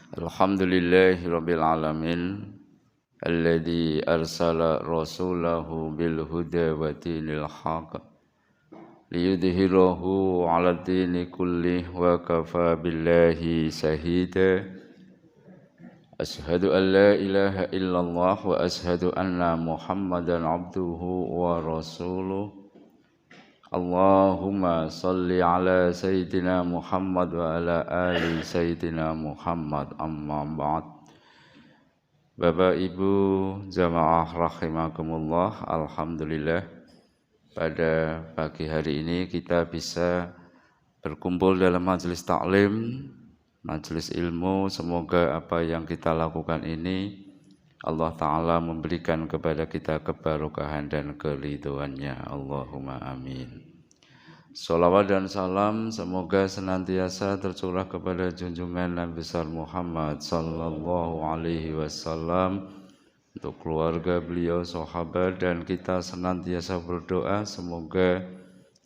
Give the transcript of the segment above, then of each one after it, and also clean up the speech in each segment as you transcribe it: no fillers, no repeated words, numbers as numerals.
Alhamdulillahi Rabbil Alamin Alladhi arsala rasulahu bil huda wa dinil haq liyudhhirahu ala dini kullih wa kafa billahi shahida. Ashhadu an la ilaha illallah wa ashhadu anna Muhammadan abduhu wa rasuluh. Allahumma salli ala Sayyidina Muhammad wa ala ali Sayyidina Muhammad amma ba'd. Bapak Ibu jamaah rahimakumullah, alhamdulillah pada pagi hari ini kita bisa berkumpul dalam majelis taklim, majelis ilmu. Semoga apa yang kita lakukan ini Allah Ta'ala memberikan kepada kita keberkahan dan keridhoannya. Allahumma amin. Salawat dan salam semoga senantiasa tercurah kepada junjungan Nabi besar Muhammad sallallahu alaihi wasallam, untuk keluarga beliau, sahabat, dan kita senantiasa berdoa semoga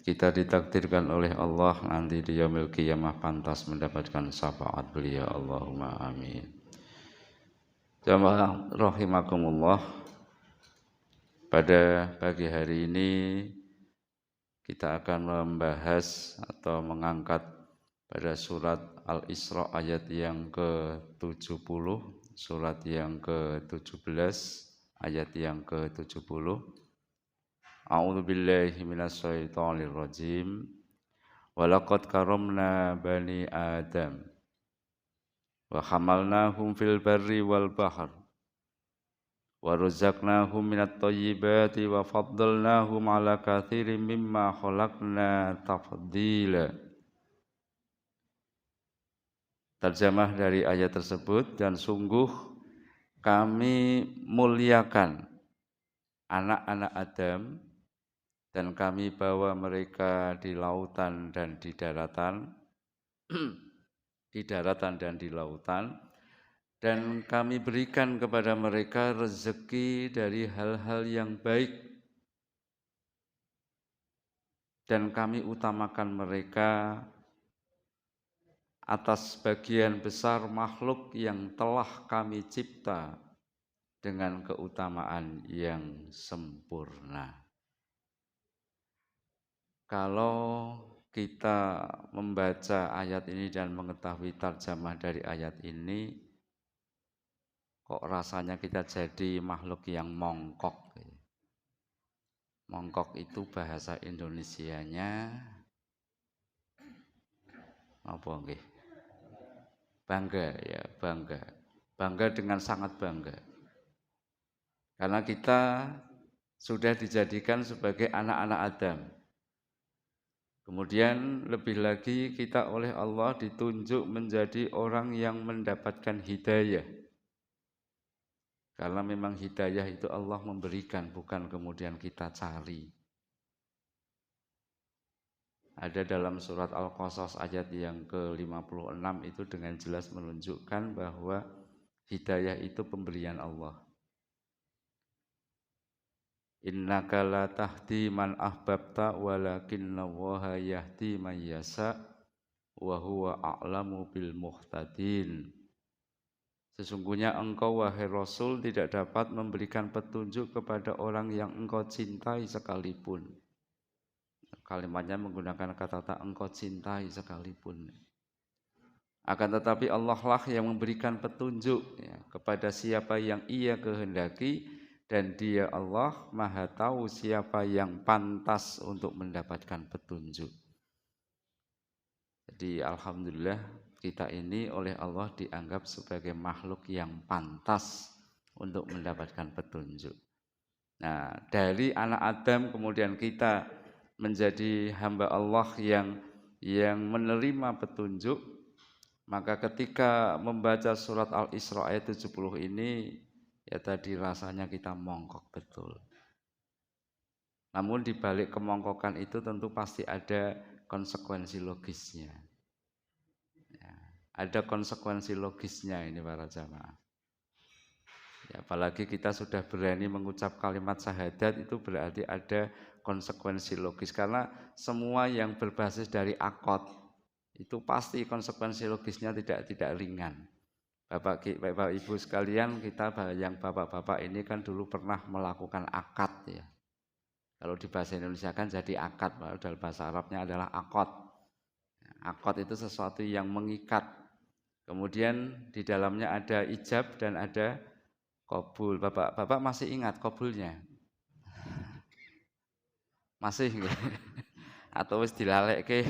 kita ditakdirkan oleh Allah nanti di yaumil qiyamah pantas mendapatkan syafaat beliau. Allahumma amin. Jamaah rahimakumullah, pada pagi hari ini kita akan membahas atau mengangkat pada surat Al-Isra ayat yang ke-70, surat yang ke-17, ayat yang ke-70. A'udzubillahi minasyaitonirrajim. Walaqad karamna bani Adam wa hamalnahum fil barri wal bahr wa razaqnahum minat thayyibati wa faddalnahum ala katsirin mimma khalaqna tafdila. Terjemah dari ayat tersebut, dan sungguh kami muliakan anak-anak Adam dan kami bawa mereka di lautan dan di daratan di daratan dan di lautan, dan kami berikan kepada mereka rezeki dari hal-hal yang baik, dan kami utamakan mereka atas sebagian besar makhluk yang telah kami cipta dengan keutamaan yang sempurna. Kalau kita membaca ayat ini dan mengetahui terjemah dari ayat ini, kok rasanya kita jadi makhluk yang mongkok. Mongkok itu bahasa Indonesianya apa nggih? Bangga ya, bangga. Bangga dengan sangat bangga. Karena kita sudah dijadikan sebagai anak-anak Adam. Kemudian lebih lagi kita oleh Allah ditunjuk menjadi orang yang mendapatkan hidayah. Karena memang hidayah itu Allah memberikan, bukan kemudian kita cari. Ada dalam surat Al-Qasas ayat yang ke-56 itu dengan jelas menunjukkan bahwa hidayah itu pemberian Allah. Innaka la tahdi man ahbabta walakinnallaha yahdi man yasha wa huwa a'lamu bil muhtadin. Sesungguhnya engkau wahai Rasul tidak dapat memberikan petunjuk kepada orang yang engkau cintai sekalipun. Kalimatnya menggunakan kata engkau cintai sekalipun. Akan tetapi Allah lah yang memberikan petunjuk ya, kepada siapa yang Ia kehendaki, dan Dia Allah Maha tahu siapa yang pantas untuk mendapatkan petunjuk. Jadi alhamdulillah kita ini oleh Allah dianggap sebagai makhluk yang pantas untuk mendapatkan petunjuk. Nah, dari anak Adam kemudian kita menjadi hamba Allah yang menerima petunjuk, maka ketika membaca surat Al-Isra ayat 70 ini, ya tadi rasanya kita mongkok betul. Namun di balik kemongkokan itu tentu pasti ada konsekuensi logisnya. Ya, ada konsekuensi logisnya ini para jamaah. Ya, apalagi kita sudah berani mengucap kalimat syahadat, itu berarti ada konsekuensi logis. Karena semua yang berbasis dari akad itu pasti konsekuensi logisnya tidak ringan. Bapak Ibu sekalian, kita yang bapak-bapak ini kan dulu pernah melakukan akad ya. Kalau di bahasa Indonesia kan jadi akad, dalam bahasa Arabnya adalah akad. Akad itu sesuatu yang mengikat. Kemudian di dalamnya ada ijab dan ada qabul. Bapak masih ingat qabulnya? Masih nggih? Atau wis dilalekke?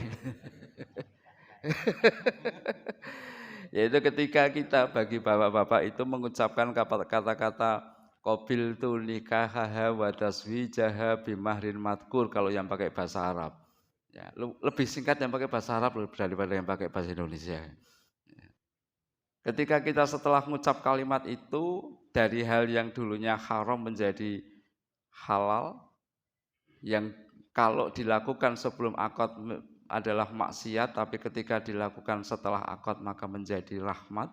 Yaitu ketika kita bagi bapak-bapak itu mengucapkan kata-kata qabil tu nikahaha wa taswijaha bimahrin madkur kalau yang pakai bahasa Arab. Ya, lebih singkat yang pakai bahasa Arab daripada yang pakai bahasa Indonesia. Ketika kita setelah mengucap kalimat itu dari hal yang dulunya haram menjadi halal, yang kalau dilakukan sebelum akad adalah maksiat, tapi ketika dilakukan setelah akad maka menjadi rahmat.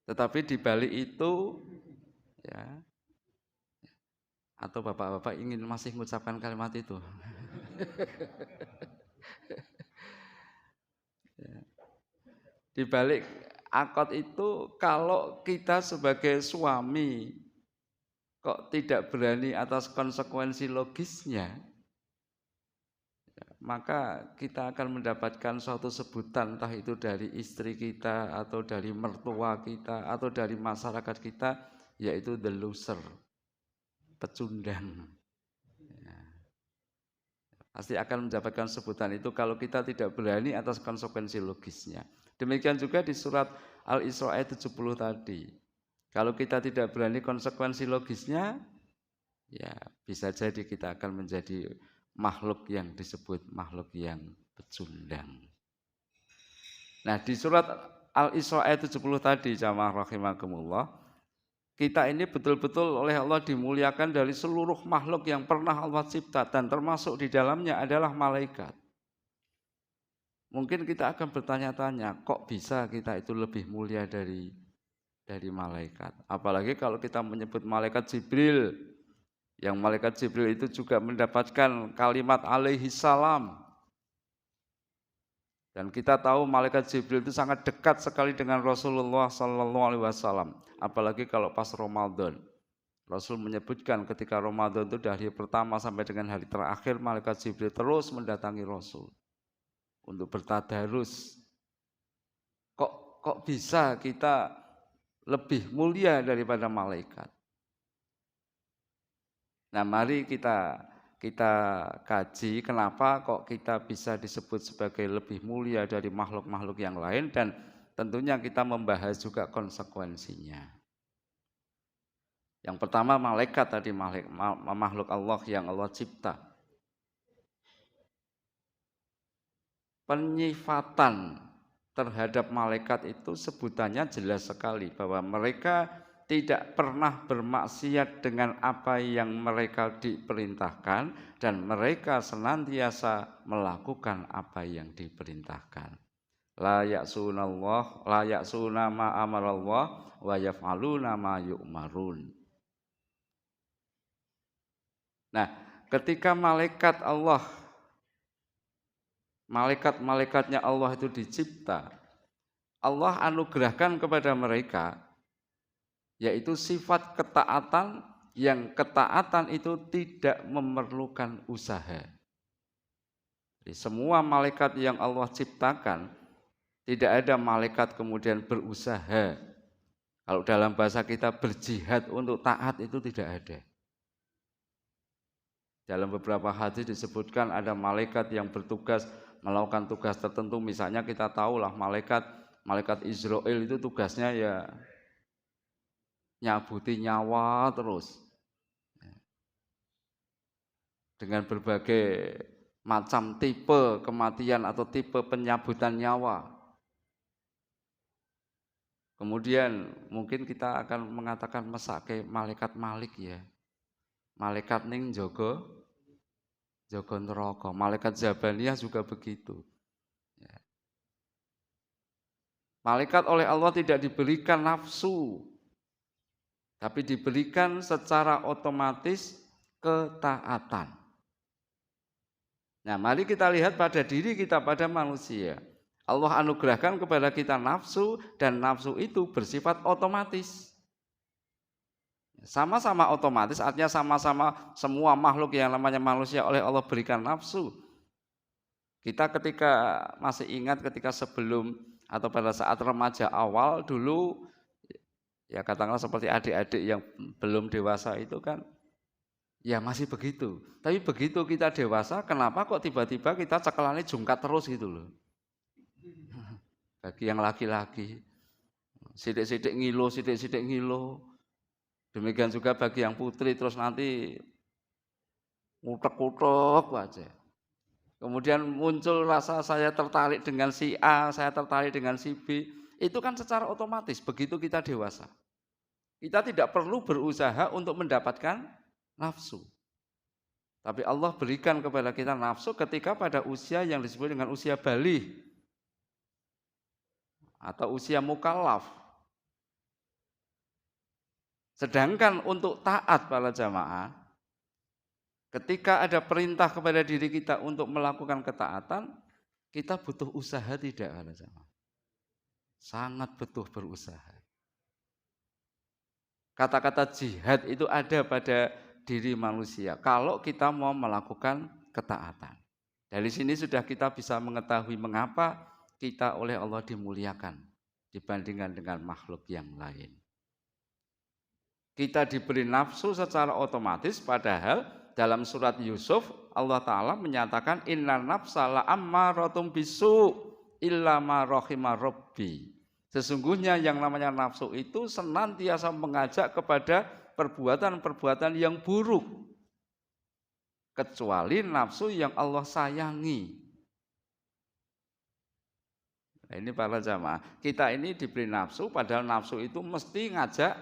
Tetapi di balik itu, ya, atau bapak-bapak ingin masih mengucapkan kalimat itu? Di balik akad itu, kalau kita sebagai suami kok tidak berani atas konsekuensi logisnya, maka kita akan mendapatkan suatu sebutan, entah itu dari istri kita atau dari mertua kita atau dari masyarakat kita, yaitu the loser, pecundang. Ya. Pasti akan mendapatkan sebutan itu kalau kita tidak berani atas konsekuensi logisnya. Demikian juga di surat Al-Isra ayat 70 tadi. Kalau kita tidak berani konsekuensi logisnya, ya bisa jadi kita akan menjadi makhluk yang disebut makhluk yang pecundang. Nah, di surat Al-Isra ayat 70 tadi, jamaah rahimakumullah, kita ini betul-betul oleh Allah dimuliakan dari seluruh makhluk yang pernah Allah cipta, dan termasuk di dalamnya adalah malaikat. Mungkin kita akan bertanya-tanya, kok bisa kita itu lebih mulia dari malaikat? Apalagi kalau kita menyebut malaikat Jibril, yang malaikat Jibril itu juga mendapatkan kalimat alaihi salam. Dan kita tahu malaikat Jibril itu sangat dekat sekali dengan Rasulullah SAW. Apalagi kalau pas Ramadan. Rasul menyebutkan ketika Ramadan itu dari hari pertama sampai dengan hari terakhir, malaikat Jibril terus mendatangi Rasul untuk bertadarus. Kok bisa kita lebih mulia daripada malaikat? Nah, mari kita kaji kenapa kok kita bisa disebut sebagai lebih mulia dari makhluk-makhluk yang lain, dan tentunya kita membahas juga konsekuensinya. Yang pertama, malaikat tadi, makhluk Allah yang Allah cipta. Penyifatan terhadap malaikat itu sebutannya jelas sekali bahwa mereka tidak pernah bermaksiat dengan apa yang mereka diperintahkan, dan mereka senantiasa melakukan apa yang diperintahkan. La ya'suna ma amarallah wa yaf'aluna ma yu'marun. Nah, ketika malaikat-malaikatnya Allah itu dicipta, Allah anugerahkan kepada mereka yaitu sifat ketaatan, yang ketaatan itu tidak memerlukan usaha. Jadi semua malaikat yang Allah ciptakan, tidak ada malaikat kemudian berusaha. Kalau dalam bahasa kita berjihad untuk taat itu tidak ada. Dalam beberapa hadis disebutkan ada malaikat yang bertugas melakukan tugas tertentu. Misalnya kita tahulah malaikat Israel itu tugasnya ya nyabuti nyawa terus dengan berbagai macam tipe kematian atau tipe penyabutan nyawa. Kemudian mungkin kita akan mengatakan mesake malaikat Malik ya, malaikat ning jaga neraka. Malaikat Zabaniyah juga begitu ya. Malaikat oleh Allah tidak diberikan nafsu, tapi diberikan secara otomatis ketaatan. Nah, mari kita lihat pada diri kita, pada manusia. Allah anugerahkan kepada kita nafsu, dan nafsu itu bersifat otomatis. Sama-sama otomatis, artinya sama-sama semua makhluk yang namanya manusia oleh Allah berikan nafsu. Kita ketika masih ingat ketika sebelum atau pada saat remaja awal dulu, ya katakanlah seperti adik-adik yang belum dewasa itu kan, ya masih begitu. Tapi begitu kita dewasa, kenapa kok tiba-tiba kita cekelannya jungkat terus gitu loh. Bagi yang laki-laki, sidik-sidik ngilo. Demikian juga bagi yang putri, terus nanti utek-utek aja. Kemudian muncul rasa saya tertarik dengan si A, saya tertarik dengan si B. Itu kan secara otomatis begitu kita dewasa. Kita tidak perlu berusaha untuk mendapatkan nafsu. Tapi Allah berikan kepada kita nafsu ketika pada usia yang disebut dengan usia baligh atau usia mukallaf. Sedangkan untuk taat para jamaah, ketika ada perintah kepada diri kita untuk melakukan ketaatan, kita butuh usaha tidak para jamaah? Sangat butuh berusaha. Kata-kata jihad itu ada pada diri manusia kalau kita mau melakukan ketaatan. Dari sini sudah kita bisa mengetahui mengapa kita oleh Allah dimuliakan dibandingkan dengan makhluk yang lain. Kita diberi nafsu secara otomatis, padahal dalam surat Yusuf Allah Ta'ala menyatakan inna nafsa la'ammaratun bisu illa ma rahima rabbi. Sesungguhnya yang namanya nafsu itu senantiasa mengajak kepada perbuatan-perbuatan yang buruk, kecuali nafsu yang Allah sayangi. Nah, ini para jamaah, kita ini diberi nafsu, padahal nafsu itu mesti ngajak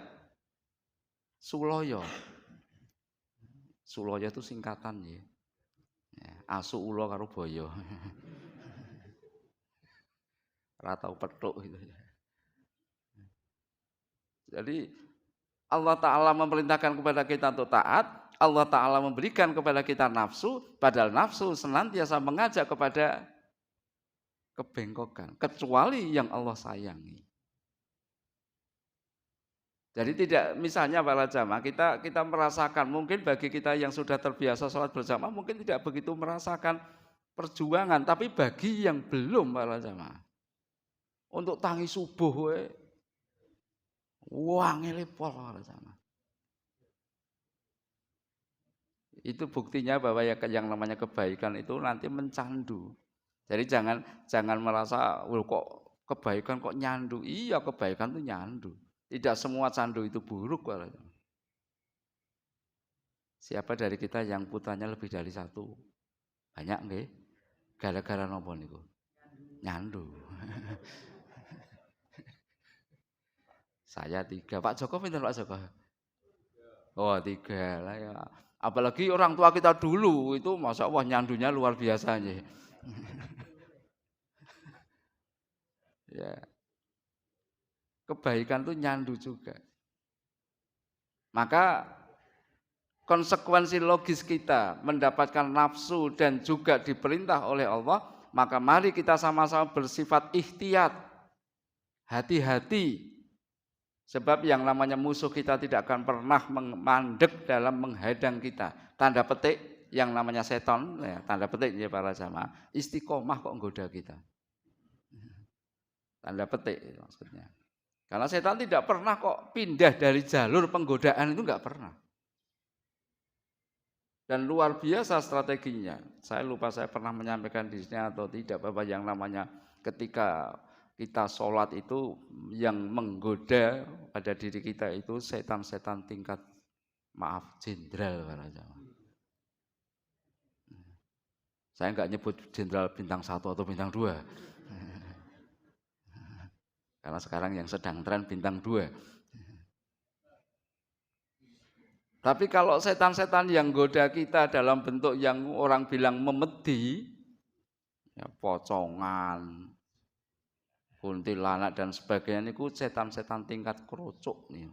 suloyo. Suloyo itu singkatan ya. Asu ulo karo boyo. Ratau petuk gitu ya. Jadi Allah Ta'ala memerintahkan kepada kita untuk taat, Allah Ta'ala memberikan kepada kita nafsu, padahal nafsu senantiasa mengajak kepada kebengkokan, kecuali yang Allah sayangi. Jadi tidak, misalnya para jamaah, kita merasakan, mungkin bagi kita yang sudah terbiasa sholat berjamaah, mungkin tidak begitu merasakan perjuangan, tapi bagi yang belum para jamaah, untuk tangi subuh, ngele pol para jamaah. Itu buktinya bahwa yang namanya kebaikan itu nanti mencandu. Jadi jangan merasa, kok kebaikan kok nyandu. Iya, kebaikan itu nyandu. Tidak semua candu itu buruk. Siapa dari kita yang putranya lebih dari satu? Banyak nggih? Gara-gara napa niku? Nyandu. Saya 3. Pak Joko pinten Pak Joko? Oh 3 lah ya. Apalagi orang tua kita dulu itu masya Allah nyandunya luar biasanya. Ya. Kebaikan itu nyandu juga. Maka konsekuensi logis kita mendapatkan nafsu dan juga diperintah oleh Allah, maka mari kita sama-sama bersifat ihtiyat, hati-hati. Sebab yang namanya musuh kita tidak akan pernah mandek dalam menghadang kita. Tanda petik yang namanya seton, ya, tanda petik ya para jamaah, istiqomah kok menggoda kita. Tanda petik maksudnya. Karena setan tidak pernah kok pindah dari jalur penggodaan, itu enggak pernah. Dan luar biasa strateginya. Saya lupa saya pernah menyampaikan di sini atau tidak, bahwa yang namanya ketika kita sholat itu yang menggoda pada diri kita itu setan-setan tingkat jenderal para jamaah. Saya enggak nyebut jenderal bintang 1 atau bintang 2. Karena sekarang yang sedang tren bintang 2. Tapi kalau setan-setan yang goda kita dalam bentuk yang orang bilang memedi, ya pocongan, kuntilanak dan sebagainya, itu setan-setan tingkat kerucuk nih.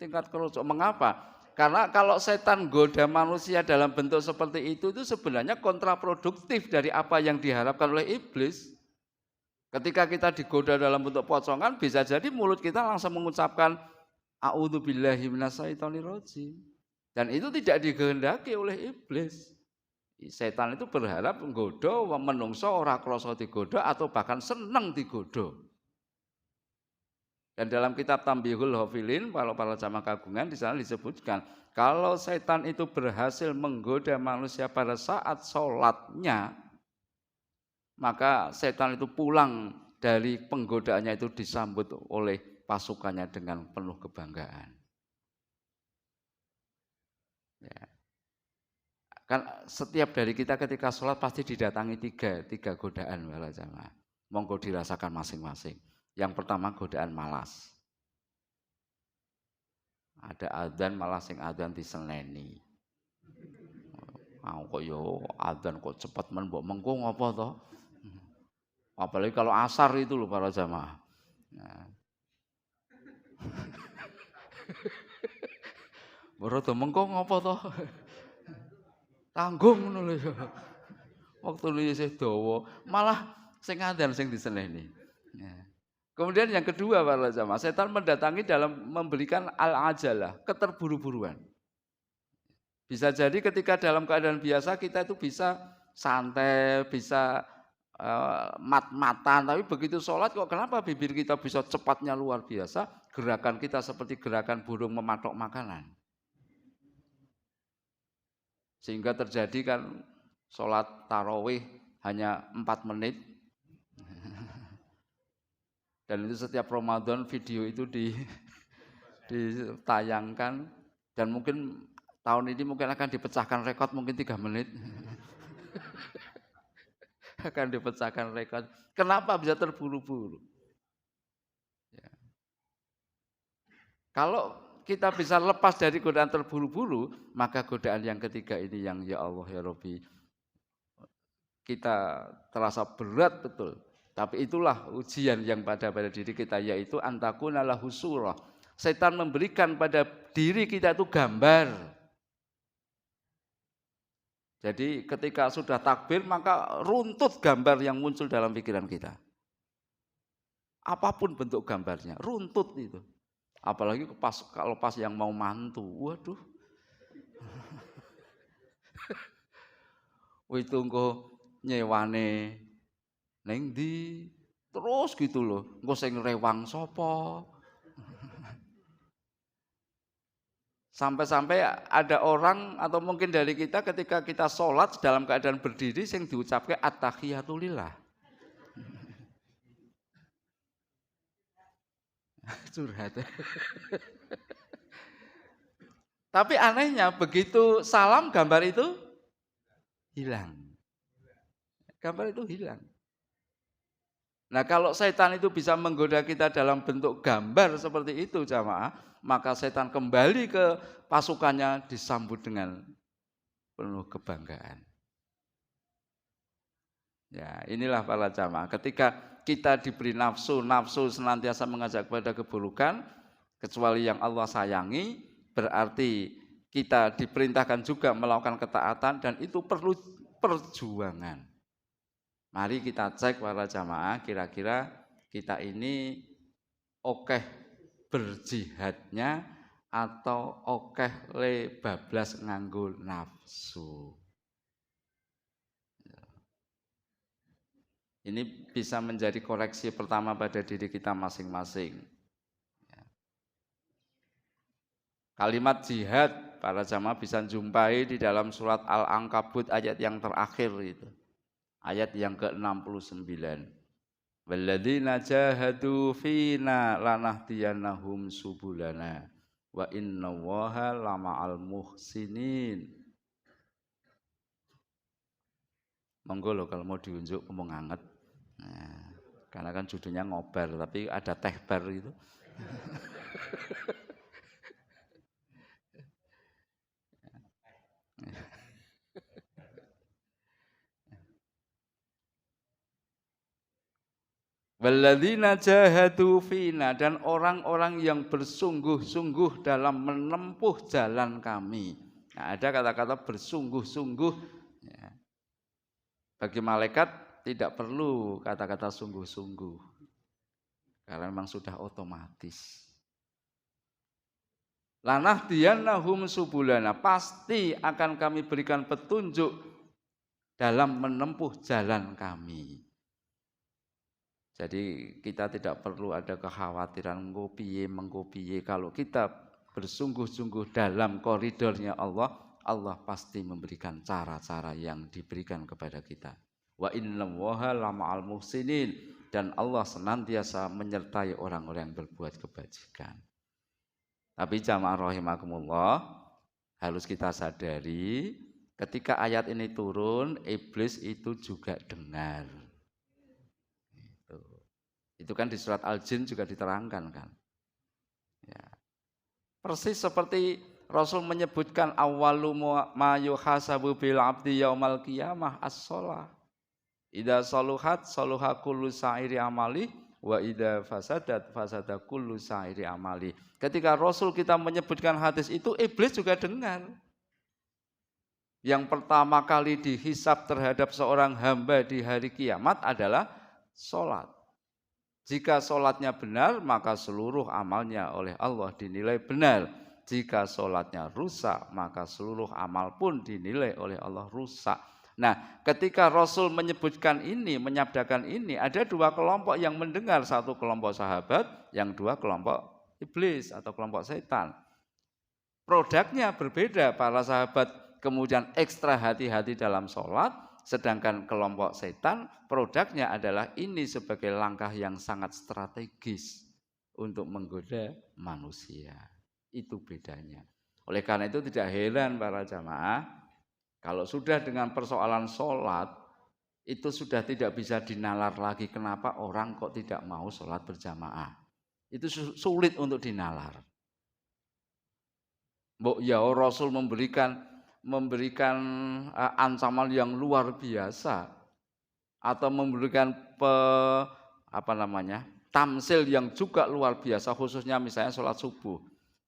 Tingkat kerucuk. Mengapa? Karena kalau setan goda manusia dalam bentuk seperti itu sebenarnya kontraproduktif dari apa yang diharapkan oleh iblis. Ketika kita digoda dalam bentuk pocongan, bisa jadi mulut kita langsung mengucapkan a'udzubillahi minasyaitonirrajim. Dan itu tidak dikehendaki oleh iblis. Setan itu berharap nggoda menungso ora krasa digoda atau bahkan seneng digoda. Dan dalam kitab Tambihul Hafilin, kalau para jamaah kagungan di sana disebutkan, kalau setan itu berhasil menggoda manusia pada saat sholatnya, maka setan itu pulang dari penggodaannya itu disambut oleh pasukannya dengan penuh kebanggaan. Ya. Kan setiap dari kita ketika sholat pasti didatangi tiga godaan para jamaah. Monggo dirasakan masing-masing. Yang pertama godaan malas. Ada adzan malah sing adzan diseneni. Kok yo adzan kok cepet men mbok mengko ngopo to? Apalagi kalau asar itu loh para jamaah. Nah. Borodo mengko ngopo to? Tanggung ngono lho. Waktune isih dawa, malah sing adzan sing diseneni. Ya. Kemudian yang kedua para jamaah, setan mendatangi dalam memberikan al-ajalah, keterburu-buruan. Bisa jadi ketika dalam keadaan biasa kita itu bisa santai, bisa mat-matan, tapi begitu sholat kok kenapa bibir kita bisa cepatnya luar biasa, gerakan kita seperti gerakan burung mematok makanan. Sehingga terjadi kan sholat tarawih hanya 4 menit. Dan itu setiap Ramadan video itu ditayangkan dan mungkin tahun ini mungkin akan dipecahkan rekor mungkin 3 menit. Akan dipecahkan rekor. Kenapa bisa terburu-buru? Ya. Kalau kita bisa lepas dari godaan terburu-buru, maka godaan yang ketiga ini yang ya Allah ya Rabbi, kita terasa berat betul. Tapi itulah ujian yang pada diri kita, yaitu antakuna lahu surah. Setan memberikan pada diri kita itu gambar. Jadi ketika sudah takbir maka runtut gambar yang muncul dalam pikiran kita. Apapun bentuk gambarnya, runtut itu. Apalagi kalau pas yang mau mantu, waduh. Itu engko nyewane ning ndi terus gitu loh. Engko sing rewang sapa? Sampai-sampai ada orang atau mungkin dari kita ketika kita sholat dalam keadaan berdiri yang diucapkan at-tahiyatu lillah. Curhat. Tapi anehnya begitu salam gambar itu hilang. Gambar itu hilang. Nah kalau setan itu bisa menggoda kita dalam bentuk gambar seperti itu jamaah, maka setan kembali ke pasukannya disambut dengan penuh kebanggaan. Ya inilah para jamaah, ketika kita diberi nafsu senantiasa mengajak kepada keburukan, kecuali yang Allah sayangi, berarti kita diperintahkan juga melakukan ketaatan dan itu perlu perjuangan. Mari kita cek para jamaah, kira-kira kita ini okeh berjihadnya atau okeh le bablas nganggo nafsu. Ini bisa menjadi koreksi pertama pada diri kita masing-masing. Kalimat jihad para jamaah bisa jumpai di dalam surat Al-Ankabut ayat yang terakhir itu. Ayat yang ke-69. Walladzina jahadu fina lanahdiyannahum subulana wa innallaha lama'al muhsinin. Monggo lho kalau mau diunjuk ngomong anget. Nah, karena kan judulnya ngobar tapi ada tehbar gitu. Walladzina jahadu fina, dan orang-orang yang bersungguh-sungguh dalam menempuh jalan kami. Nah, ada kata-kata bersungguh-sungguh. Ya. Bagi malaikat tidak perlu kata-kata sungguh-sungguh, karena memang sudah otomatis. Lanahdiyannahum subulana, pasti akan kami berikan petunjuk dalam menempuh jalan kami. Jadi kita tidak perlu ada kekhawatiran mengkopiye. Kalau kita bersungguh-sungguh dalam koridornya Allah, Allah pasti memberikan cara-cara yang diberikan kepada kita. Wa innallaha lama'al muhsinin, dan Allah senantiasa menyertai orang-orang yang berbuat kebajikan. Tapi jamaah rahimakumullah, harus kita sadari ketika ayat ini turun, iblis itu juga dengar. Itu kan di surat Al-Jin juga diterangkan kan. Ya. Persis seperti Rasul menyebutkan awwalu ma yuhasabu bil abdi yaumal qiyamah as-shalah. Idza saluhat saluha kullu sa'iri amali wa idza fasadat fasada kullu sa'iri amali. Ketika Rasul kita menyebutkan hadis itu, iblis juga dengar. Yang pertama kali dihisab terhadap seorang hamba di hari kiamat adalah sholat. Jika sholatnya benar, maka seluruh amalnya oleh Allah dinilai benar. Jika sholatnya rusak, maka seluruh amal pun dinilai oleh Allah rusak. Nah, ketika Rasul menyebutkan ini, menyabdakan ini, ada dua kelompok yang mendengar. Satu kelompok sahabat, yang dua kelompok iblis atau kelompok setan. Produknya berbeda, para sahabat kemudian ekstra hati-hati dalam sholat, sedangkan kelompok setan produknya adalah ini sebagai langkah yang sangat strategis untuk menggoda manusia. Itu bedanya. Oleh karena itu tidak heran para jamaah, kalau sudah dengan persoalan sholat, itu sudah tidak bisa dinalar lagi. Kenapa orang kok tidak mau sholat berjamaah? Itu sulit untuk dinalar. Ya Rasul memberikan ancaman yang luar biasa, atau memberikan tamsil yang juga luar biasa, khususnya misalnya sholat subuh.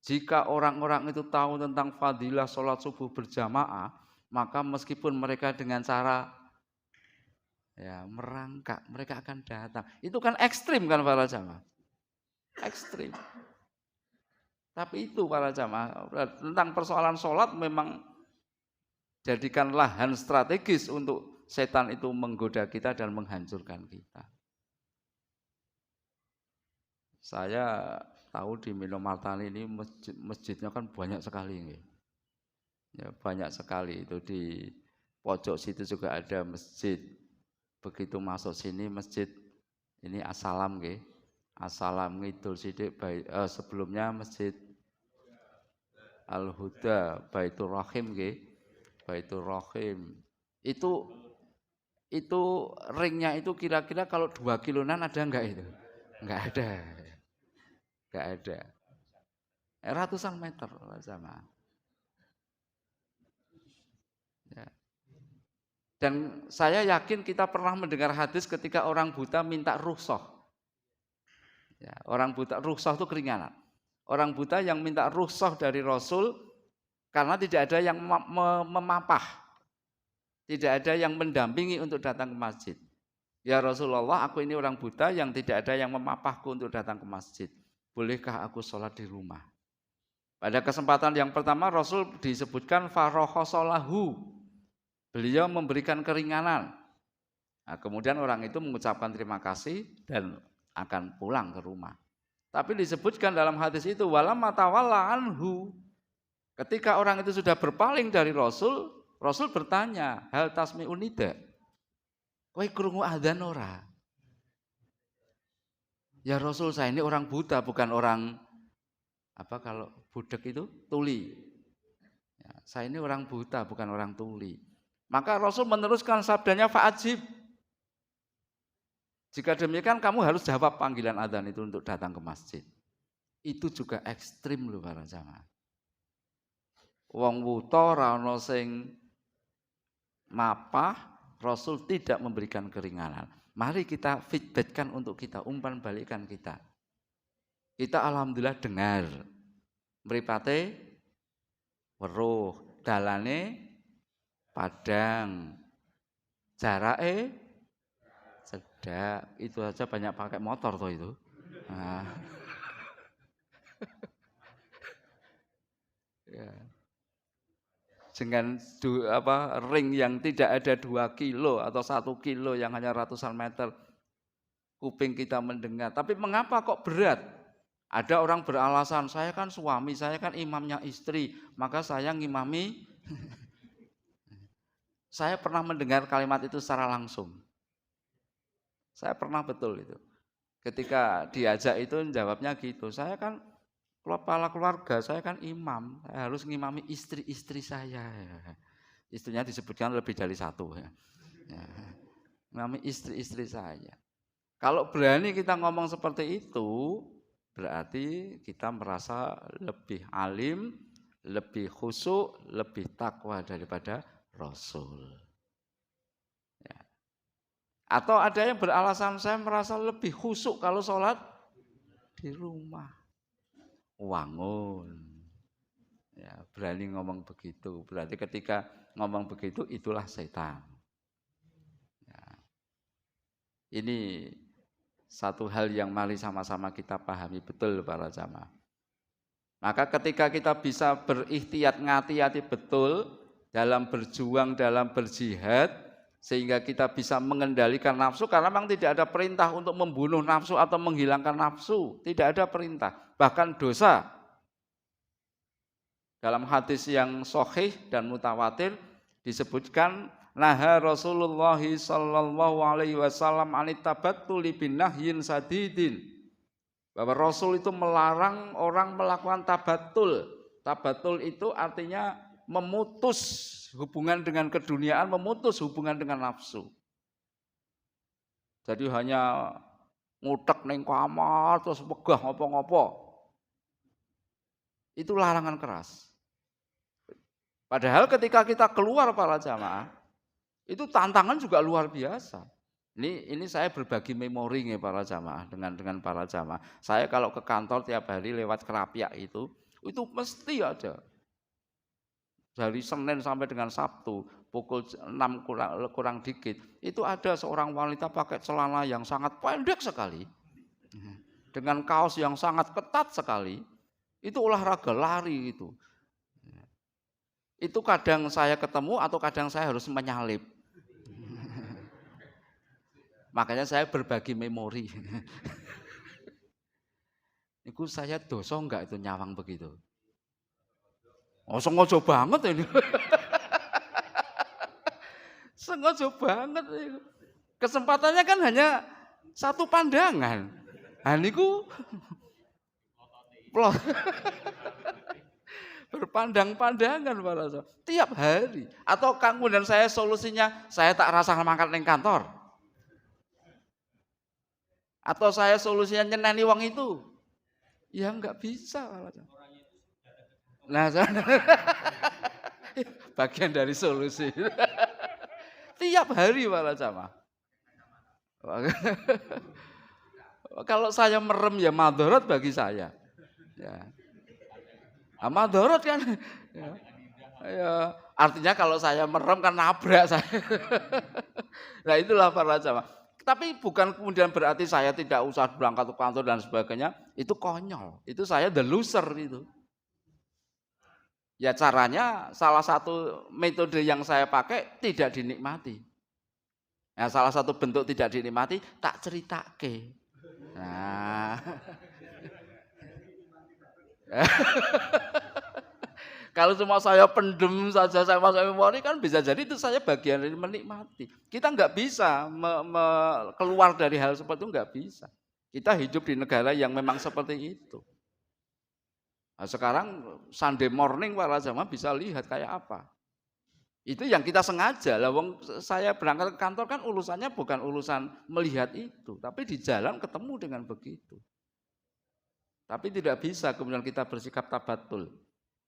Jika orang-orang itu tahu tentang fadilah sholat subuh berjamaah, maka meskipun mereka dengan cara merangkak, mereka akan datang. Itu kan ekstrim kan para jamaah? Ekstrim. Tapi itu para jamaah, tentang persoalan sholat memang jadikan lahan strategis untuk setan itu menggoda kita dan menghancurkan kita. Saya tahu di Minomartani ini masjidnya kan banyak sekali. Ya, banyak sekali itu, di pojok situ juga ada masjid. Begitu masuk sini masjid ini Assalam nggih. Assalam ngidul sidik, sebelumnya Masjid Al-Huda, Baitur Rahim nggih. Baitur Rahim. Itu ringnya itu kira-kira kalau 2 kiloan ada enggak itu? Enggak ada. Enggak ada. Ratusan meter sama. Ya. Dan saya yakin kita pernah mendengar hadis ketika orang buta minta rukhsah. Ya, orang buta rukhsah itu keringanan. Orang buta yang minta rukhsah dari Rasul karena tidak ada yang memapah, tidak ada yang mendampingi untuk datang ke masjid. Ya Rasulullah, aku ini orang buta yang tidak ada yang memapahku untuk datang ke masjid. Bolehkah aku sholat di rumah? Pada kesempatan yang pertama Rasul disebutkan farokhosolahu. Beliau memberikan keringanan. Nah, kemudian orang itu mengucapkan terima kasih dan akan pulang ke rumah. Tapi disebutkan dalam hadis itu walamma tawalla anhu. Ketika orang itu sudah berpaling dari Rasul, Rasul bertanya, hal tasmi'un nida? Kowe krungu adzan ora? Ya Rasul, saya ini orang buta, bukan orang kalau budek itu tuli. Ya, saya ini orang buta, bukan orang tuli. Maka Rasul meneruskan sabdanya fa'ajib. Jika demikian kamu harus jawab panggilan adzan itu untuk datang ke masjid. Itu juga ekstrim loh para jamaah. Wong wuta ora ana sing mapah, Rasul tidak memberikan keringanan. Mari kita feedbackkan untuk kita, umpan balikan kita. Kita alhamdulillah dengar. Mripate weruh, dalane padang. Jarake cedak. Itu aja banyak pakai motor toh itu. Nah. Ya. Dengan ring yang tidak ada 2 kilo atau 1 kilo yang hanya ratusan meter, kuping kita mendengar. Tapi mengapa kok berat? Ada orang beralasan, saya kan suami, saya kan imamnya istri, maka saya ngimami. Saya pernah mendengar kalimat itu secara langsung. Saya pernah betul itu. Ketika diajak itu jawabnya gitu, saya kan kepala keluarga, saya kan imam, saya harus ngimami istri-istri saya. Istrinya disebutkan lebih dari 1. Ngimami istri-istri saya. Kalau berani kita ngomong seperti itu, berarti kita merasa lebih alim, lebih khusyuk, lebih takwa daripada Rasul. Ya. Atau ada yang beralasan saya merasa lebih khusyuk kalau sholat di rumah. Wangun. Ya, berani ngomong begitu. Berarti ketika ngomong begitu itulah setan. Ya. Ini satu hal yang mari sama-sama kita pahami betul para jamaah. Maka ketika kita bisa berikhtiat ngati-hati betul dalam berjuang, dalam berjihad, sehingga kita bisa mengendalikan nafsu, karena memang tidak ada perintah untuk membunuh nafsu atau menghilangkan nafsu, tidak ada perintah, bahkan dosa. Dalam hadis yang sahih dan mutawatir disebutkan, naha Rasulullah sallallahu alaihi wasallam anit tabattuli bin nahyin sadidin. Bahwa Rasul itu melarang orang melakukan tabatul. Tabatul itu artinya memutus hubungan dengan keduniaan, memutus hubungan dengan nafsu. Jadi hanya ngutek ning kamar terus megah ngopo-ngopo. Itu larangan keras. Padahal ketika kita keluar para jamaah, itu tantangan juga luar biasa. Ini saya berbagi memori ya para jamaah dengan para jamaah. Saya kalau ke kantor tiap hari lewat Kerapiak itu mesti ada. Dari Senin sampai dengan Sabtu pukul 6 kurang dikit, itu ada seorang wanita pakai celana yang sangat pendek sekali, dengan kaos yang sangat ketat sekali. Itu olahraga lari itu. Itu kadang saya ketemu atau kadang saya harus menyalip. Makanya saya berbagi memori. Itu saya dosa enggak itu nyawang begitu? Oh, sengaja banget ini. Sengaja banget. Kesempatannya kan hanya satu pandangan. Niku berpandang-pandangan para sahabat. Tiap hari. Atau kemudian saya solusinya, saya tak rasa mangkat ning kantor. Atau saya solusinya nyeneni wong itu. Ya enggak bisa para sahabat. Nah, bagian dari solusi. Tiap hari para jamaah. Kalau saya merem ya madharat bagi saya. Ya. Madharat kan. Ya. Artinya kalau saya merem kan nabrak saya. Nah itulah para jamaah. Tapi bukan kemudian berarti saya tidak usah berangkat ke kantor dan sebagainya. Itu konyol. Itu saya the loser itu. Ya caranya salah satu metode yang saya pakai tidak dinikmati. Ya, salah satu bentuk tidak dinikmati tak ceritake. Nah. Kalau cuma saya pendem saja saya masuk memori kan bisa jadi itu saya bagian dari menikmati. Kita nggak bisa keluar dari hal seperti itu, nggak bisa. Kita hidup di negara yang memang seperti itu. Nah, sekarang Sunday morning para jamaah bisa lihat kayak apa. Itu yang kita sengaja. Lah wong saya berangkat ke kantor kan urusannya bukan urusan melihat itu, tapi di jalan ketemu dengan begitu. Tapi tidak bisa kemudian kita bersikap tabatul.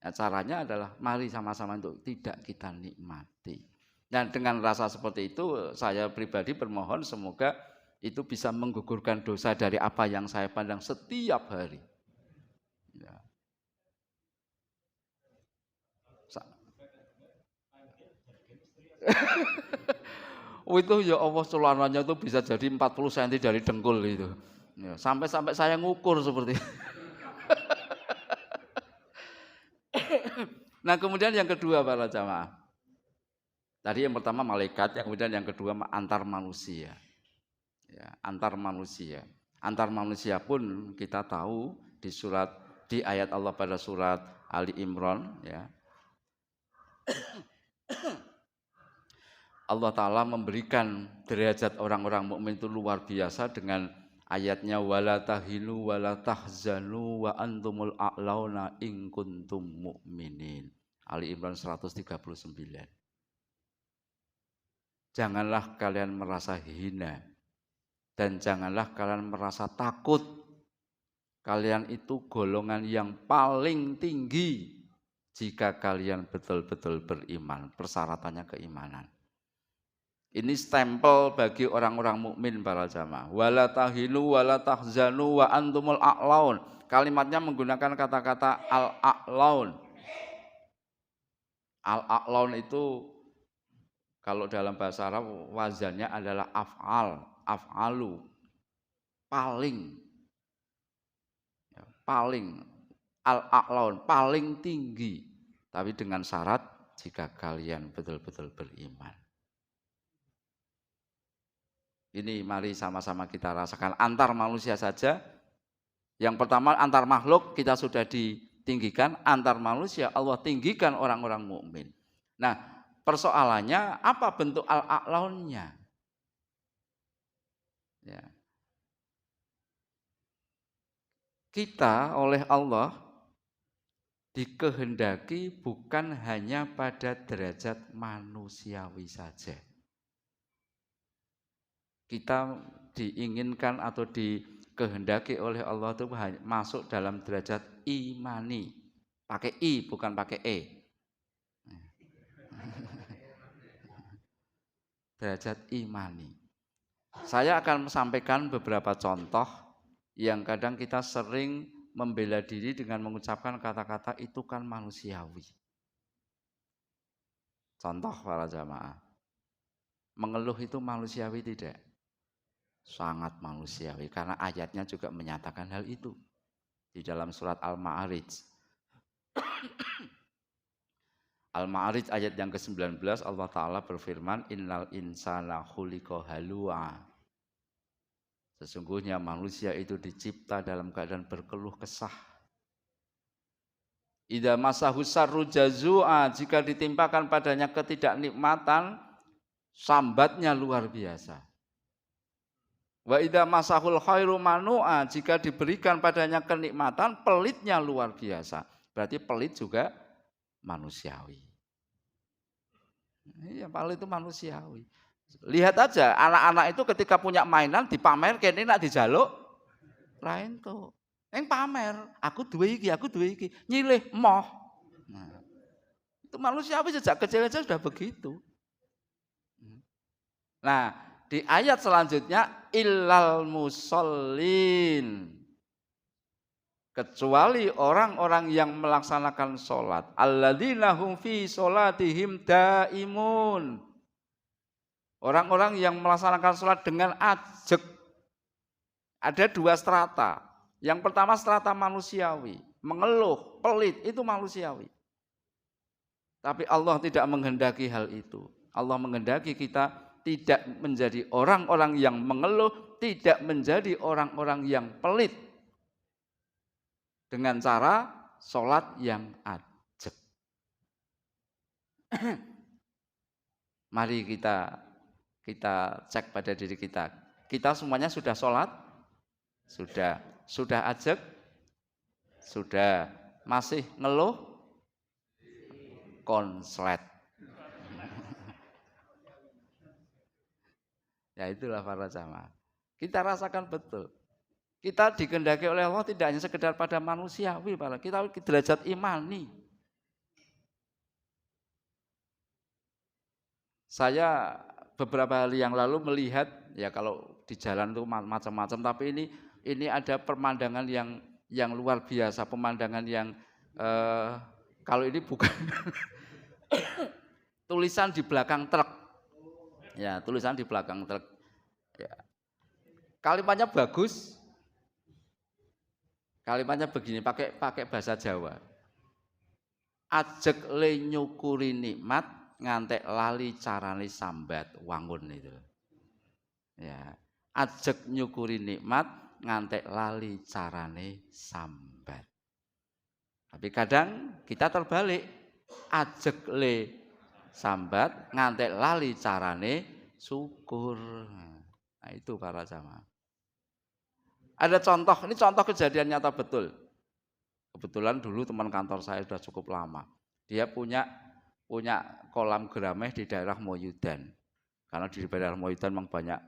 Nah, caranya adalah mari sama-sama untuk tidak kita nikmati. Dan dengan rasa seperti itu saya pribadi bermohon semoga itu bisa menggugurkan dosa dari apa yang saya pandang setiap hari. Ya. Oh itu ya Allah celananya itu bisa jadi 40 cm dari dengkul itu. Ya, sampai saya ngukur seperti itu. Nah kemudian yang kedua para jamaah. Tadi yang pertama malaikat, yang kemudian yang kedua antar manusia. Ya, antar manusia. Antar manusia pun kita tahu di ayat Allah pada surat Ali Imran ya. Allah Ta'ala memberikan derajat orang-orang mukmin itu luar biasa dengan ayatnya wala tahinu wala tahzanu wa antumul a'launa in kuntum mu'minin. Ali Imran 139. Janganlah kalian merasa hina dan janganlah kalian merasa takut. Kalian itu golongan yang paling tinggi jika kalian betul-betul beriman. Persyaratannya keimanan. Ini stempel bagi orang-orang mukmin para jamaah. Wala tahinu wala tahzanu wa antumul a'laun. Kalimatnya menggunakan kata-kata al-a'laun. Al-a'laun itu kalau dalam bahasa Arab wazannya adalah af'alu. Paling. Ya, paling. Al-a'laun, paling tinggi. Tapi dengan syarat jika kalian betul-betul beriman. Ini mari sama-sama kita rasakan antar manusia saja. Yang pertama antar makhluk kita sudah ditinggikan, antar manusia Allah tinggikan orang-orang mukmin. Nah, persoalannya apa bentuk al-a'launnya? Ya. Kita oleh Allah dikehendaki bukan hanya pada derajat manusiawi saja. Kita diinginkan atau dikehendaki oleh Allah itu masuk dalam derajat imani. Pakai I bukan pakai E. Derajat imani. Saya akan sampaikan beberapa contoh yang kadang kita sering membela diri dengan mengucapkan kata-kata itu kan manusiawi. Contoh para jamaah. Mengeluh itu manusiawi tidak? Sangat manusiawi karena ayatnya juga menyatakan hal itu di dalam surat Al-Ma'arij. Al-Ma'arij ayat yang ke-19 Allah Ta'ala berfirman innal insana khuliqa halu'a. Sesungguhnya manusia itu dicipta dalam keadaan berkeluh kesah. Idza masahu syarru jazua, jika ditimpakan padanya ketidaknikmatan sambatnya luar biasa. Wa idza masahul khairu manu'a, jika diberikan padanya kenikmatan pelitnya luar biasa. Berarti pelit juga manusiawi. Iya, pelit itu manusiawi. Lihat aja anak-anak itu ketika punya mainan dipamer kene nak dijaluk ra entuk. Ning pamer, aku duwe iki, nyilih moh. Nah, itu manusiawi sejak kecil aja sudah begitu. Nah, di ayat selanjutnya illal musallin, kecuali orang-orang yang melaksanakan sholat, alladzina hum fi sholatihim daimun, orang-orang yang melaksanakan sholat dengan ajeg. Ada dua strata. Yang pertama strata manusiawi, mengeluh, pelit, itu manusiawi. Tapi Allah tidak menghendaki hal itu. Allah menghendaki kita tidak menjadi orang-orang yang mengeluh, tidak menjadi orang-orang yang pelit. Dengan cara sholat yang ajeg. Mari kita cek pada diri kita. Kita semuanya sudah sholat? Sudah ajeg? Sudah. Masih ngeluh? Konslet. Ya itulah para jamaah. Kita rasakan betul. Kita dikehendaki oleh Allah tidak hanya sekedar pada manusiawi, kita derajat imani. Saya beberapa hari yang lalu melihat, ya kalau di jalan itu macam-macam, tapi ini ada pemandangan yang luar biasa, pemandangan yang kalau ini bukan tulisan di belakang truk. Ya, tulisan di belakang truk. Ya. Kalimatnya bagus. Kalimatnya begini, pakai bahasa Jawa. Ajek le nyukuri nikmat ngantek lali carane sambat wangun itu. Ya, ajek nyukuri nikmat ngantek lali carane sambat. Tapi kadang kita terbalik, ajek le sambat ngantek lali carane syukur. Nah, itu para jamaah. Ada contoh, ini contoh kejadian nyata betul. Kebetulan dulu teman kantor saya sudah cukup lama. Dia punya kolam gerameh di daerah Moyudan. Karena di daerah Moyudan memang banyak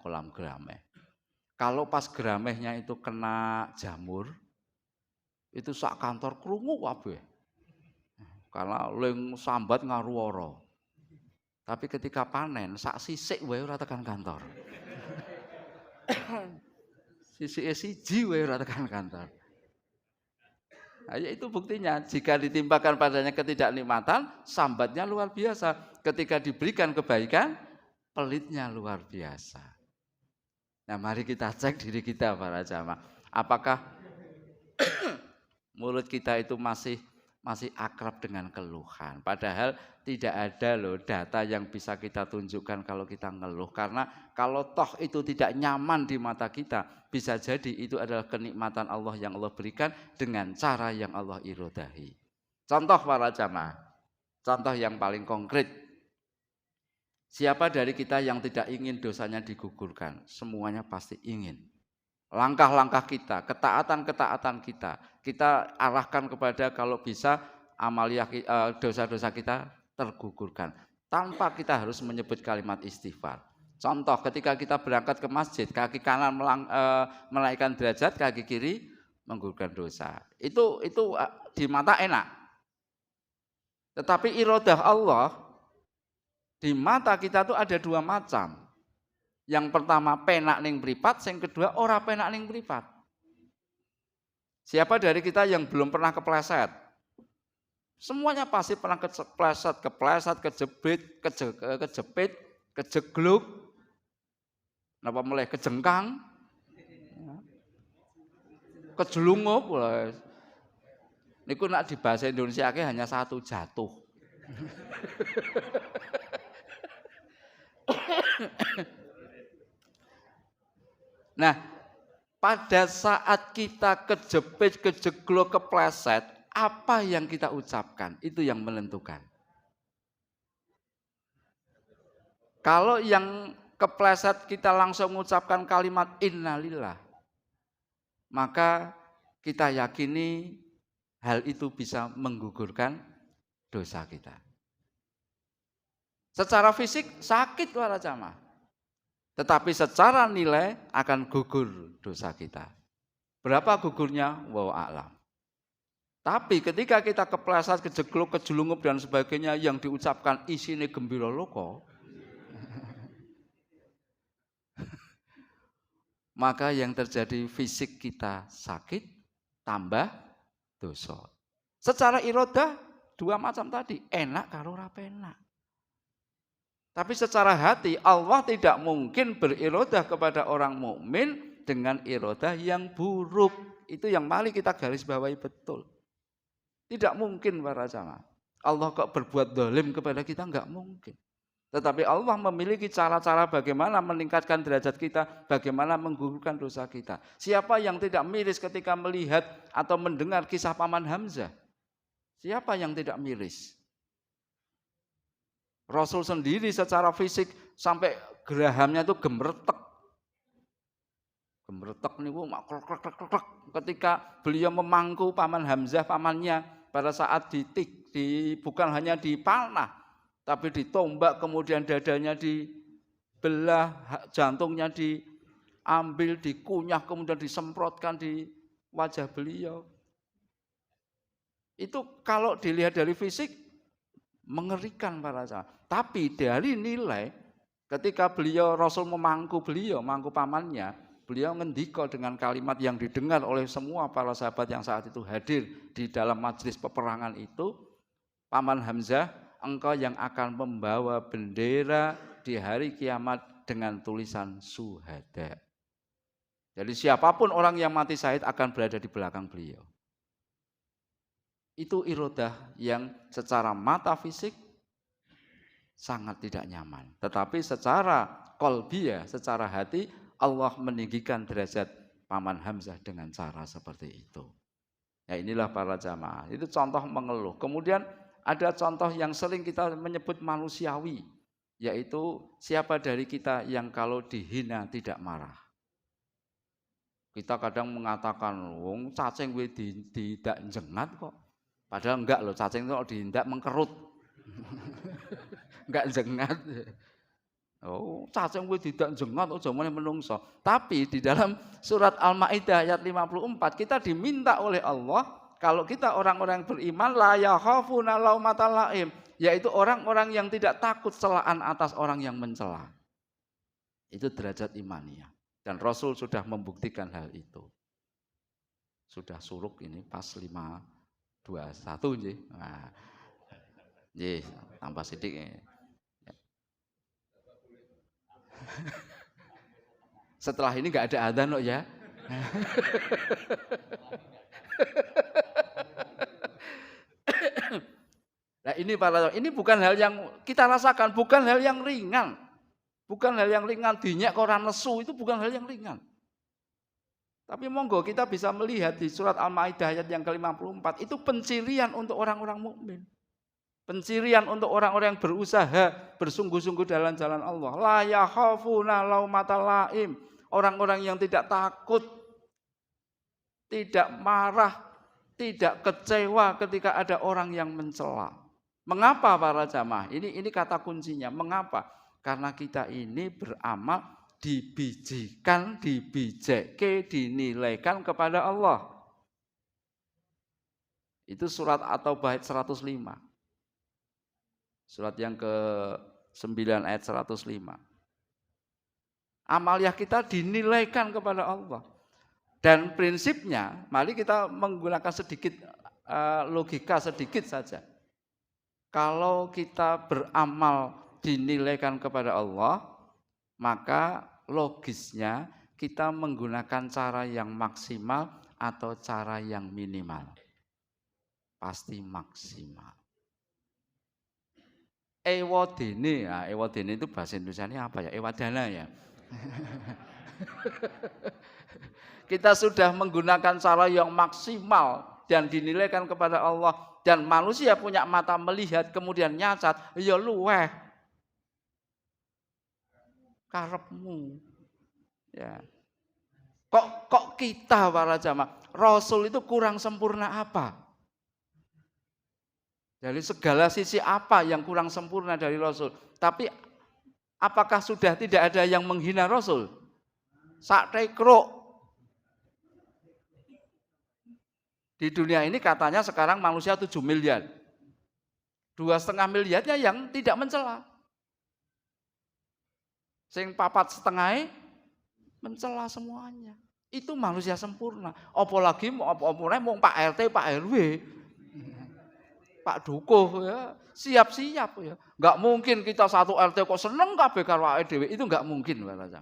kolam gerameh. Kalau pas geramehnya itu kena jamur, itu sak kantor krungu kabeh. Karena ling sambat ngaruwara. Tapi ketika panen sak sisik wae ora tekan kantor. Sisike siji wae ora tekan kantor. Nah, itu buktinya jika ditimpakan padanya ketidaknikmatan, sambatnya luar biasa. Ketika diberikan kebaikan, pelitnya luar biasa. Nah, mari kita cek diri kita para jamaah. Apakah mulut kita itu masih akrab dengan keluhan? Padahal tidak ada loh data yang bisa kita tunjukkan kalau kita ngeluh. Karena kalau toh itu tidak nyaman di mata kita, bisa jadi itu adalah kenikmatan Allah yang Allah berikan dengan cara yang Allah irodahi. Contoh para jamaah, contoh yang paling konkret. Siapa dari kita yang tidak ingin dosanya digugurkan? Semuanya pasti ingin. Langkah-langkah kita, ketaatan-ketaatan kita arahkan kepada kalau bisa amaliah dosa-dosa kita tergugurkan. Tanpa kita harus menyebut kalimat istighfar. Contoh ketika kita berangkat ke masjid, kaki kanan menaikkan derajat, kaki kiri menggugurkan dosa. Itu di mata enak. Tetapi iradah Allah di mata kita tuh ada dua macam. Yang pertama penak ning mripat, yang kedua ora penak ning mripat. Siapa dari kita yang belum pernah kepleset? Semuanya pasti pernah kepleset, kejepit, kejegluk, napa mulai kejengkang, kejelungup. Niku nak di bahasa Indonesia hanya satu, jatuh. Nah, pada saat kita kejepit, kejeglok, kepleset, apa yang kita ucapkan? Itu yang menentukan. Kalau yang kepleset kita langsung mengucapkan kalimat innalillah, maka kita yakini hal itu bisa menggugurkan dosa kita. Secara fisik sakit para jamaah. Tetapi secara nilai akan gugur dosa kita. Berapa gugurnya? Wallahu a'lam. Tapi ketika kita kepleset, kejegluk, kejelungup dan sebagainya yang diucapkan isine gembira loko, maka yang terjadi fisik kita sakit tambah dosa. Secara irodah dua macam tadi, enak karo ora penak. Tapi secara hati Allah tidak mungkin berirodah kepada orang mukmin dengan irodah yang buruk. Itu yang mari kita garis bawahi betul. Tidak mungkin para jamaah. Allah kok berbuat zalim kepada kita, enggak mungkin. Tetapi Allah memiliki cara-cara bagaimana meningkatkan derajat kita, bagaimana menggugurkan dosa kita. Siapa yang tidak miris ketika melihat atau mendengar kisah Paman Hamzah? Siapa yang tidak miris? Rasul sendiri secara fisik sampai gerahamnya itu gemeretek. Gemeretek niku ketika beliau memangku Paman Hamzah, pamannya, pada saat bukan hanya dipanah, tapi ditombak, kemudian dadanya dibelah, jantungnya diambil, dikunyah, kemudian disemprotkan di wajah beliau. Itu kalau dilihat dari fisik mengerikan para jamaah. Tapi dari nilai Ketika beliau Rasul memangku mangku pamannya, beliau ngendika dengan kalimat yang didengar oleh semua para sahabat yang saat itu hadir di dalam majelis peperangan itu, Paman Hamzah, engkau yang akan membawa bendera di hari kiamat dengan tulisan syuhada. Jadi siapapun orang yang mati syahid akan berada di belakang beliau. Itu irodah yang secara mata fisik sangat tidak nyaman. Tetapi secara qalbiyah, secara hati, Allah meninggikan derajat Paman Hamzah dengan cara seperti itu. Ya inilah para jamaah. Itu contoh mengeluh. Kemudian ada contoh yang sering kita menyebut manusiawi, yaitu siapa dari kita yang kalau dihina tidak marah. Kita kadang mengatakan, wong cacing gue tidak jengat kok. Padahal enggak loh, cacing itu diindak mengkerut. Enggak jengat. Oh, cacing gue tidak jengat, oh jamane menungso. Tapi di dalam surat Al-Maidah ayat 54 kita diminta oleh Allah, kalau kita orang-orang yang beriman la yakhafuna laumatal laim, yaitu orang-orang yang tidak takut celaan atas orang yang mencela. Itu derajat imaniyah. Dan Rasul sudah membuktikan hal itu. Sudah suruk ini pas 5:21 nggih. Nah, nggih, tambah sedikit. Setelah ini nggak ada adzan kok ya. Nah ini bukan hal yang kita rasakan, bukan hal yang ringan. Bukan hal yang ringan, dinyak koran nesu itu bukan hal yang ringan. Tapi monggo kita bisa melihat di surat Al-Maidah ayat yang ke-54 itu pencirian untuk orang-orang mukmin. Pencirian untuk orang-orang yang berusaha bersungguh-sungguh dalam jalan Allah. La yakhafuna laumatal laim. Orang-orang yang tidak takut, tidak marah, tidak kecewa ketika ada orang yang mencela. Mengapa para jamaah? Ini kata kuncinya. Mengapa? Karena kita ini beramal dibijikan, dibijekke, dinilaikan kepada Allah. Itu surat At-Taubah 105. Surat yang ke-9 ayat 105. Amaliah kita dinilaikan kepada Allah. Dan prinsipnya, mari kita menggunakan sedikit logika sedikit saja. Kalau kita beramal dinilaikan kepada Allah, maka logisnya kita menggunakan cara yang maksimal atau cara yang minimal. Pasti maksimal. Ewadene, ewadene itu bahasa Indonesianya apa ya? Ewadana ya. Kita sudah menggunakan cara yang maksimal dan dinilaikan kepada Allah, dan manusia punya mata melihat kemudian nyacat, ya luweh karepmu. Ya. Kok kita para jamaah, Rasul itu kurang sempurna apa? Dari segala sisi apa yang kurang sempurna dari Rasul? Tapi apakah sudah tidak ada yang menghina Rasul? Saktekruk. Di dunia ini katanya sekarang manusia 7 miliar. 2,5 miliarnya yang tidak mencela. Sing 4,5 mencela semuanya. Itu manusia sempurna. Apalagi mau Pak RT, Pak RW. Pak Dukuh ya, siap-siap ya. Enggak mungkin kita satu RT kok seneng kabeh karo awake dhewe, itu enggak mungkin, Pak.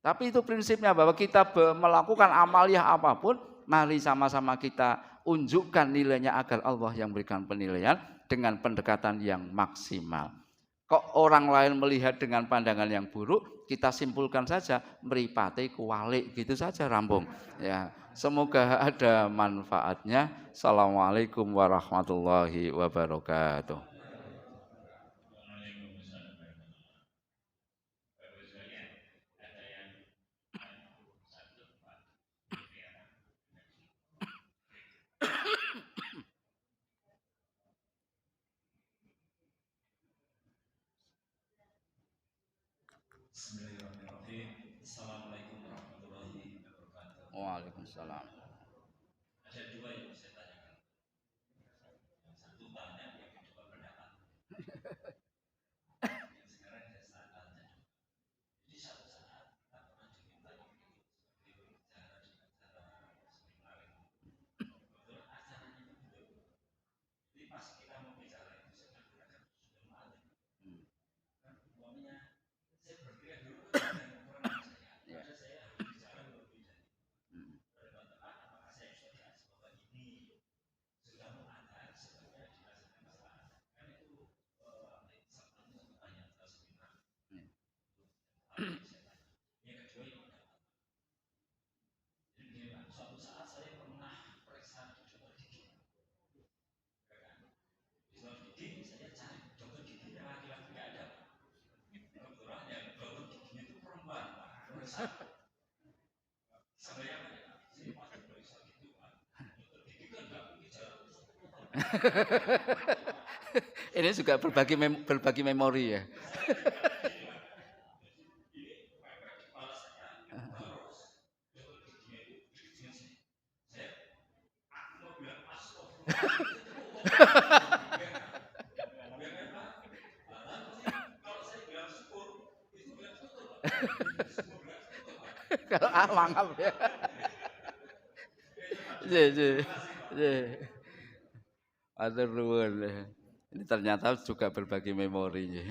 Tapi itu prinsipnya bahwa kita melakukan amaliah apapun, mari sama-sama kita unjukkan nilainya agar Allah yang berikan penilaian dengan pendekatan yang maksimal. Kok orang lain melihat dengan pandangan yang buruk, kita simpulkan saja mripate kuwalik, gitu saja rampung. Ya, semoga ada manfaatnya. Assalamualaikum warahmatullahi wabarakatuh. Bismillahirrahmanirrahim. Assalamualaikum warahmatullahi wabarakatuh. Waalaikumsalam. Ada dua yang saya tanyakan. Yang satu tanya, yang kedua pendapat. Yang sekarang Ini juga berbagi memori ya. Kalau mangap ya. Iya. Atur nuwun. Ini ternyata juga berbagi memori.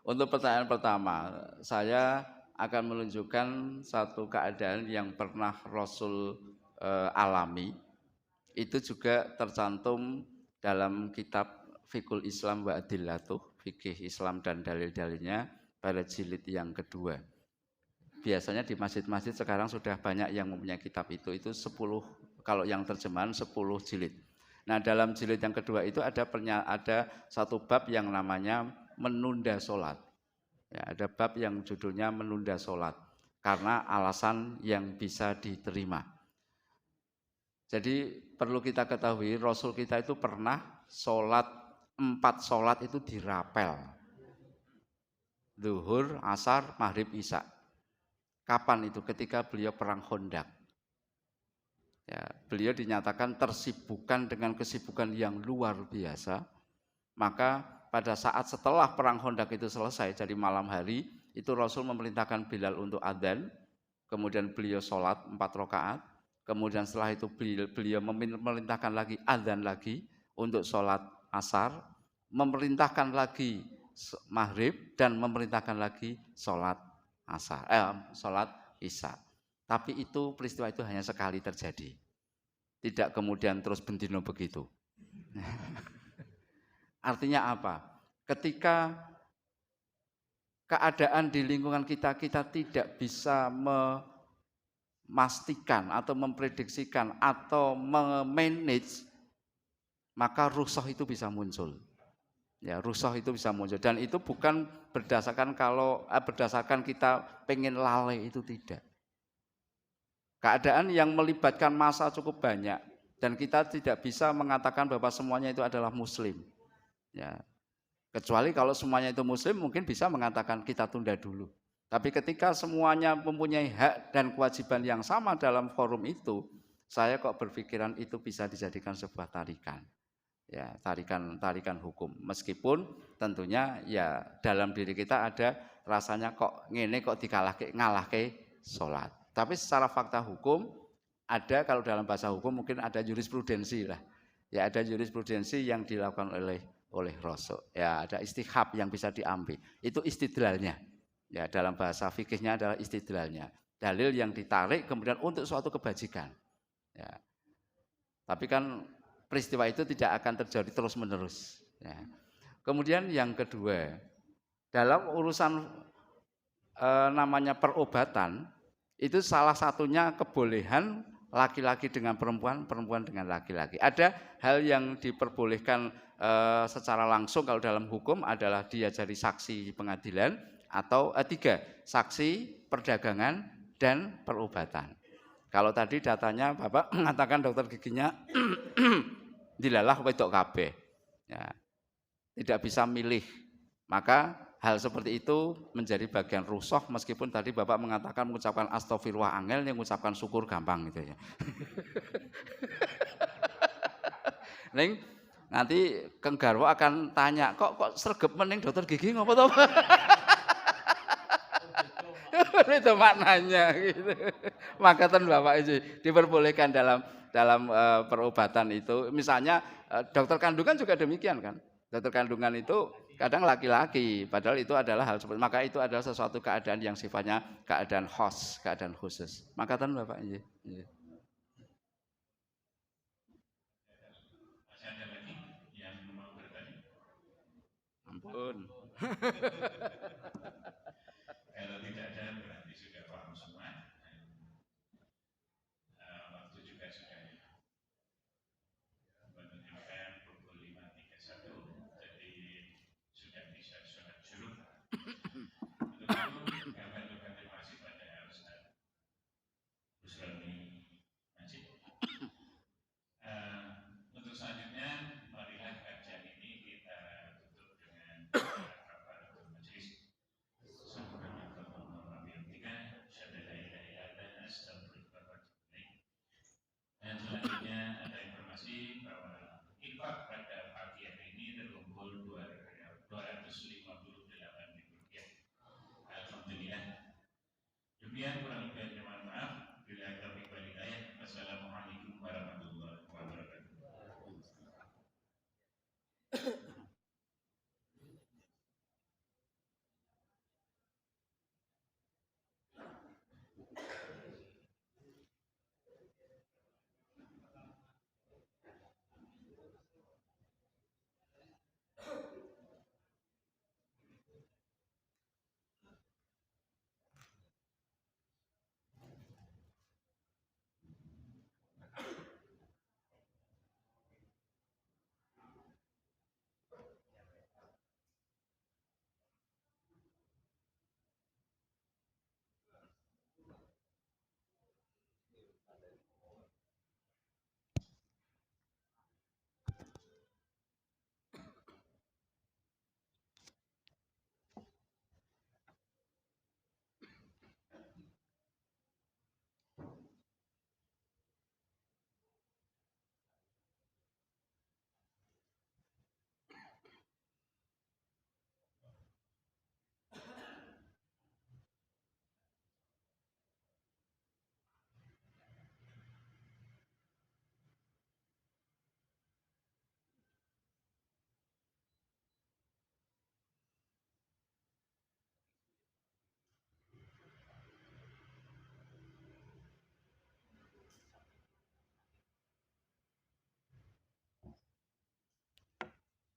Untuk pertanyaan pertama, saya akan menunjukkan satu keadaan yang pernah Rasul alami. Itu juga tercantum dalam kitab Fiqhul Islam wa Adillatuh, fikih Islam dan dalil-dalilnya pada jilid yang kedua. Biasanya di masjid-masjid sekarang sudah banyak yang mempunyai kitab itu 10, kalau yang terjemahan 10 jilid. Nah, dalam jilid yang kedua itu ada satu bab yang namanya menunda sholat. Ya, ada bab yang judulnya menunda sholat karena alasan yang bisa diterima. Jadi perlu kita ketahui Rasul kita itu pernah 4 sholat itu dirapel. Zuhur, asar, maghrib, isya. Kapan itu? Ketika beliau perang Khandaq. Ya, beliau dinyatakan tersibukkan dengan kesibukan yang luar biasa. Maka pada saat setelah perang Khandaq itu selesai, jadi malam hari, itu Rasul memerintahkan Bilal untuk adzan, kemudian beliau sholat 4 rakaat, kemudian setelah itu beliau memerintahkan lagi adzan lagi untuk sholat asar, memerintahkan lagi maghrib, dan memerintahkan lagi sholat isya. Tapi itu peristiwa itu hanya sekali terjadi. Tidak kemudian terus bendino begitu. Artinya apa? Ketika keadaan di lingkungan kita tidak bisa memastikan atau memprediksikan atau memanage, maka rusuh itu bisa muncul. Ya, rusuh itu bisa muncul, dan itu bukan berdasarkan kita pengen lalai, itu tidak. Keadaan yang melibatkan massa cukup banyak dan kita tidak bisa mengatakan bahwa semuanya itu adalah muslim. Ya. Kecuali kalau semuanya itu muslim mungkin bisa mengatakan kita tunda dulu. Tapi ketika semuanya mempunyai hak dan kewajiban yang sama dalam forum itu, saya kok berpikiran itu bisa dijadikan sebuah tarikan. Ya, tarikan hukum. Meskipun tentunya ya dalam diri kita ada rasanya kok ngene kok ngalahke sholat. Tapi secara fakta hukum ada, kalau dalam bahasa hukum mungkin ada jurisprudensi lah. Ya, ada jurisprudensi yang dilakukan oleh Rasul. Ya, ada istihab yang bisa diambil. Itu istidlalnya. Ya, dalam bahasa fikihnya adalah istidlalnya. Dalil yang ditarik kemudian untuk suatu kebajikan. Ya. Tapi kan peristiwa itu tidak akan terjadi terus-menerus. Ya. Kemudian yang kedua, dalam urusan namanya perobatan, itu salah satunya kebolehan laki-laki dengan perempuan, perempuan dengan laki-laki. Ada hal yang diperbolehkan secara langsung kalau dalam hukum adalah dia jadi saksi pengadilan, atau 3, saksi, perdagangan, dan perobatan. Kalau tadi datanya Bapak mengatakan dokter giginya dilalah wedok kabeh. Ya, tidak bisa milih. Maka hal seperti itu menjadi bagian rusuh, meskipun tadi Bapak mengatakan mengucapkan astagfirullah angel, yang mengucapkan syukur gampang gitu ya. Neng, nanti Kang Garwo akan tanya, kok sregep mening dokter gigi ngopo to? Itu maknanya gitu. Makatan Bapak itu diperbolehkan dalam perobatan itu. Misalnya dokter kandungan juga demikian kan. Dokter kandungan itu kadang laki-laki, padahal itu adalah hal seperti, maka itu adalah sesuatu keadaan yang sifatnya keadaan khas, keadaan khusus. Makatan Bapak ini. Iya. Masih ada lagi yang mau bertanya? Ampun. Kalau tidak ada berarti sudah paham semua. Waktu juga sudah menunjukkan pukul 5.31, jadi sudah bisa sholat syuruk. Untuk itu kami ucapkan terima kasih pada informasi bahwa infak pada pagi hari ini terkumpul 205